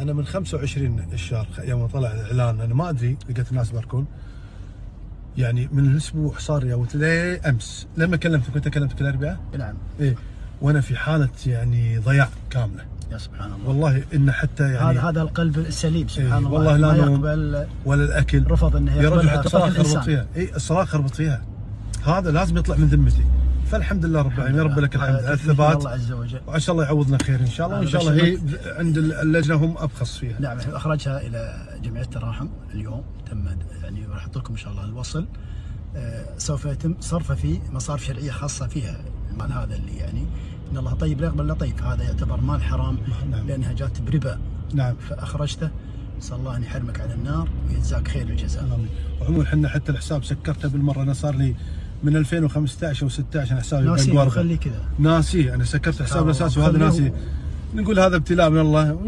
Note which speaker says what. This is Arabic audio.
Speaker 1: انا من 25 الشهر يوم طلع الاعلان، انا ما ادري، لقيت الناس يباركون. يعني من الاسبوع صار يا ولد ليه امس لما كلمتك، كنت كلمتك الاربعاء.
Speaker 2: نعم.
Speaker 1: ايه وانا في حاله يعني ضياع كامله.
Speaker 2: يا سبحان الله.
Speaker 1: والله ان حتى يعني
Speaker 2: هذا القلب السليم سبحان
Speaker 1: إيه
Speaker 2: الله.
Speaker 1: والله لا
Speaker 2: ما
Speaker 1: نوم
Speaker 2: يقبل
Speaker 1: ولا الاكل.
Speaker 2: رفض انه
Speaker 1: يا رجل
Speaker 2: يقبلها
Speaker 1: حتى
Speaker 2: فقط
Speaker 1: الصراخ اربط
Speaker 2: الانسان.
Speaker 1: فيها. اي الصراخ اربط فيها. هذا لازم يطلع من ذمتي. فالحمد لله رب العالمين، يا رب لك الحمد على الثبات.
Speaker 2: الله عز وجل.
Speaker 1: وعسى الله يعوضنا خير ان شاء الله، وان شاء الله هي عند اللجنه هم ابخص فيها.
Speaker 2: نعم اخرجها الى جمعيه التراحم اليوم، تم يعني راح احط لكم ان شاء الله الوصل. سوف يتم صرفه في مصارف شرعيه خاصه فيها. المال هذا اللي يعني ان الله طيب لا يقبل الا طيب، هذا يعتبر مال حرام.
Speaker 1: نعم.
Speaker 2: لانها جات بربا.
Speaker 1: نعم.
Speaker 2: فاخرجته، نسال الله ان يحرمك على النار ويجزاك خير الجزاء.
Speaker 1: امين. وعموما احنا حتى الحساب سكرته بالمره، انا صار لي من 2015 او 16 انا حسابي
Speaker 2: ناسي
Speaker 1: بنك ورقه.
Speaker 2: خليه كذا.
Speaker 1: ناسي، انا سكرت حساب الاساسي وهذا ناسي. نقول هذا ابتلاء من الله.